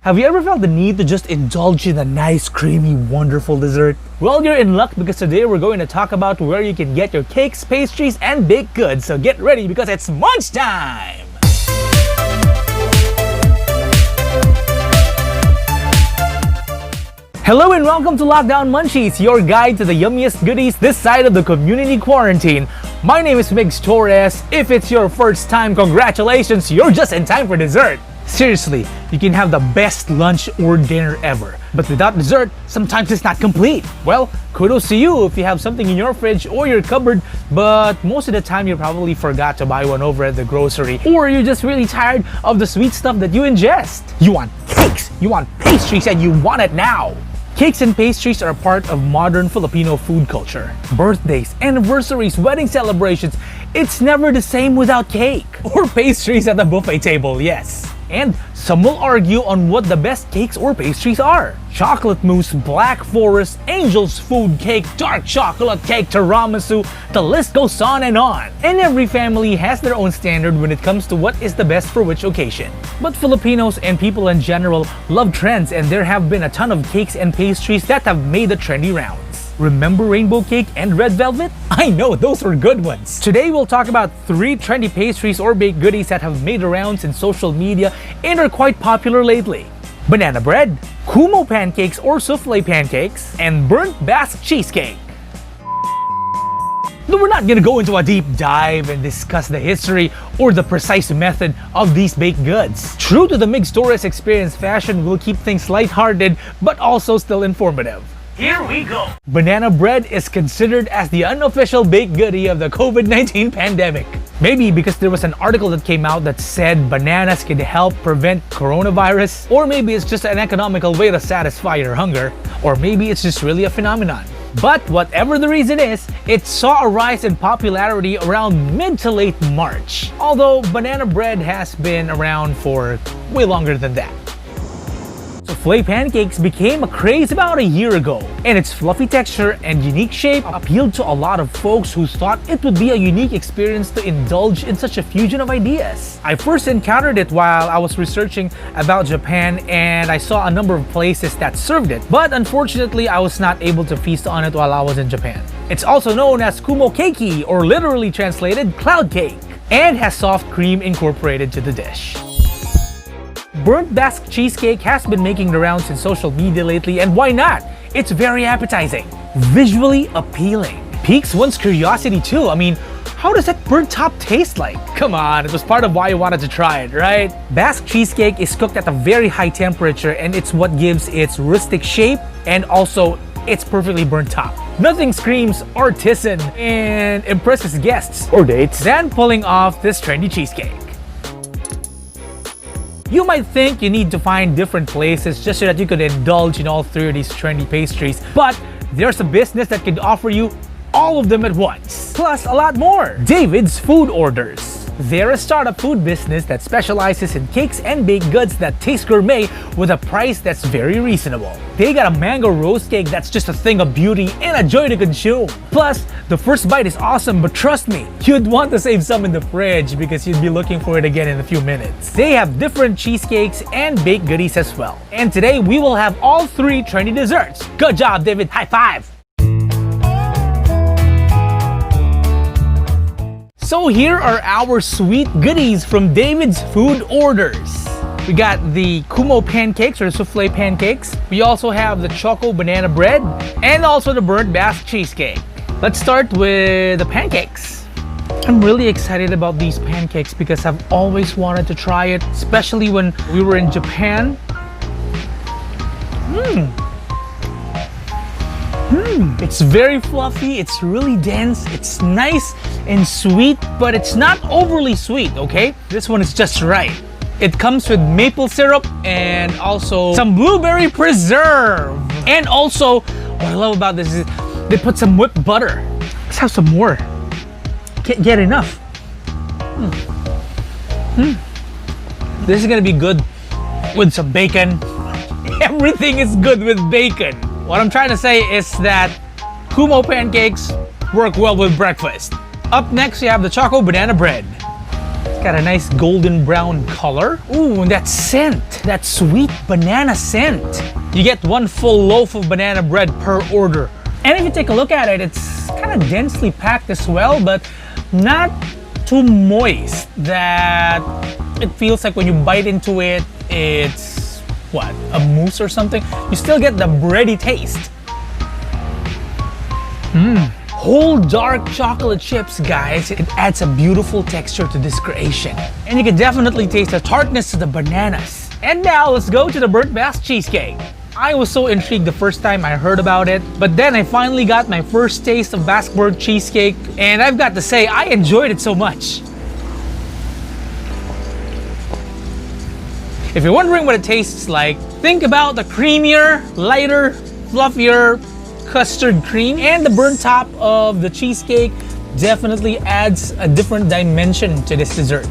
Have you ever felt the need to just indulge in a nice, creamy, wonderful dessert? Well, you're in luck because today we're going to talk about where you can get your cakes, pastries, and baked goods. So get ready because it's munch time! Hello and welcome to Lockdown Munchies, your guide to the yummiest goodies this side of the community quarantine. My name is Migs Torres. If it's your first time, congratulations, you're just in time for dessert. Seriously, you can have the best lunch or dinner ever, but without dessert, sometimes it's not complete. Well, kudos to you if you have something in your fridge or your cupboard, but most of the time you probably forgot to buy one over at the grocery, or you're just really tired of the sweet stuff that you ingest. You want cakes, you want pastries, and you want it now. Cakes and pastries are a part of modern Filipino food culture. Birthdays, anniversaries, wedding celebrations, it's never the same without cake. Or pastries at the buffet table, yes. And some will argue on what the best cakes or pastries are. Chocolate mousse, black forest, angel's food cake, dark chocolate cake, tiramisu, the list goes on. And every family has their own standard when it comes to what is the best for which occasion. But Filipinos and people in general love trends, and there have been a ton of cakes and pastries that have made the trendy rounds. Remember rainbow cake and red velvet? I know, those were good ones. Today we'll talk about 3 trendy pastries or baked goodies that have made the rounds in social media and are quite popular lately. Banana bread, Kumo Pancakes or Souffle Pancakes, and burnt Basque Cheesecake. Though we're not gonna go into a deep dive and discuss the history or the precise method of these baked goods. True to the Migs Torres experience, fashion will keep things lighthearted but also still informative. Here we go! Banana bread is considered as the unofficial baked goodie of the COVID-19 pandemic. Maybe because there was an article that came out that said bananas can help prevent coronavirus, or maybe it's just an economical way to satisfy your hunger, or maybe it's just really a phenomenon. But whatever the reason is, it saw a rise in popularity around mid to late March. Although banana bread has been around for way longer than that. Souffle pancakes became a craze about a year ago, and its fluffy texture and unique shape appealed to a lot of folks who thought it would be a unique experience to indulge in such a fusion of ideas. I first encountered it while I was researching about Japan, and I saw a number of places that served it, but unfortunately I was not able to feast on it while I was in Japan. It's also known as Kumo Keiki, or literally translated cloud cake, and has soft cream incorporated to the dish. Burnt Basque cheesecake has been making the rounds in social media lately, and why not? It's very appetizing, visually appealing. Piques one's curiosity too. I mean, how does that burnt top taste like? Come on, it was part of why you wanted to try it, right? Basque cheesecake is cooked at a very high temperature, and it's what gives its rustic shape, and also it's perfectly burnt top. Nothing screams artisan and impresses guests or dates than pulling off this trendy cheesecake. You might think you need to find different places just so that you could indulge in all 3 of these trendy pastries, but there's a business that can offer you all of them at once, plus a lot more. David's Food Orders. They're a startup food business that specializes in cakes and baked goods that taste gourmet with a price that's very reasonable. They got a mango roast cake that's just a thing of beauty and a joy to consume. Plus, the first bite is awesome, but trust me, you'd want to save some in the fridge because you'd be looking for it again in a few minutes. They have different cheesecakes and baked goodies as well. And today we will have all 3 trendy desserts. Good job, David. High five! So here are our sweet goodies from David's Food Orders. We got the Kumo Pancakes or Souffle Pancakes. We also have the Choco Banana Bread and also the burnt Basque Cheesecake. Let's start with the pancakes. I'm really excited about these pancakes because I've always wanted to try it, especially when we were in Japan. It's very fluffy, it's really dense, it's nice and sweet, but it's not overly sweet, okay? This one is just right. It comes with maple syrup and also some blueberry preserve. And also, what I love about this is they put some whipped butter. Let's have some more. Can't get enough. This is gonna be good with some bacon. Everything is good with bacon. What I'm trying to say is that Kumo pancakes work well with breakfast. Up next, you have the Choco Banana Bread. Got a nice golden brown color. Ooh, and that scent, that sweet banana scent. You get one full loaf of banana bread per order. And if you take a look at it, it's kind of densely packed as well, but not too moist that it feels like when you bite into it, it's what, a mousse or something? You still get the bready taste. Whole dark chocolate chips, guys. It adds a beautiful texture to this creation. And you can definitely taste the tartness of the bananas. And now let's go to the burnt Basque cheesecake. I was so intrigued the first time I heard about it, but then I finally got my first taste of Basque burnt cheesecake, and I've got to say, I enjoyed it so much. If you're wondering what it tastes like, think about the creamier, lighter, fluffier custard cream, and the burnt top of the cheesecake definitely adds a different dimension to this dessert.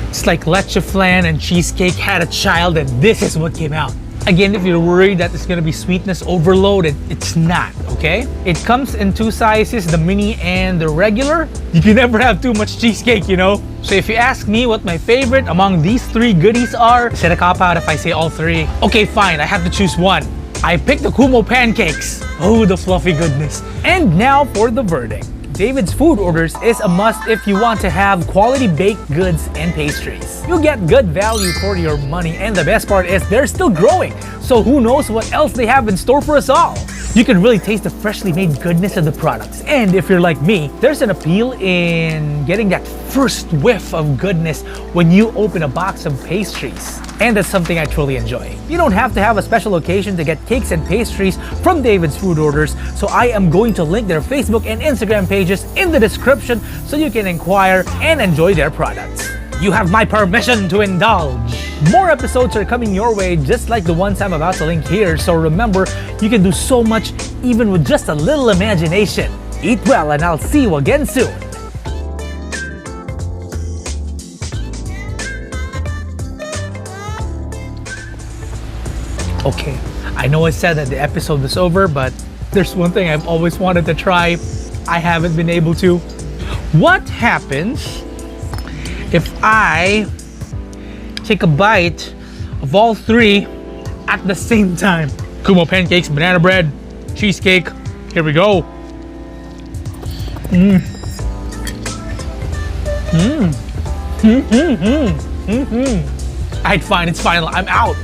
It's like leche flan and cheesecake had a child, and this is what came out. Again, if you're worried that it's gonna be sweetness overload, it's not, okay? It comes in two sizes, the mini and the regular. You can never have too much cheesecake, you know? So if you ask me what my favorite among these three goodies are, is it a cop-out if I say all three? Okay, fine, I have to choose one. I picked the Kumo Pancakes. Oh, the fluffy goodness. And now for the verdict. David's Food Orders is a must if you want to have quality baked goods and pastries. You get good value for your money, and the best part is they're still growing, so who knows what else they have in store for us all. You can really taste the freshly made goodness of the products, and if you're like me, there's an appeal in getting that first whiff of goodness when you open a box of pastries. And that's something I truly enjoy. You don't have to have a special occasion to get cakes and pastries from David's Food Orders, so I am going to link their Facebook and Instagram pages in the description so you can inquire and enjoy their products. You have my permission to indulge. More episodes are coming your way just like the ones I'm about to link here, so remember, you can do so much even with just a little imagination. Eat well, and I'll see you again soon. Okay, I know I said that the episode was over, but there's one thing I've always wanted to try. I haven't been able to. What happens if I take a bite of all three at the same time? Kumo Pancakes, banana bread, cheesecake. Here we go. Alright, fine, it's final. I'm out.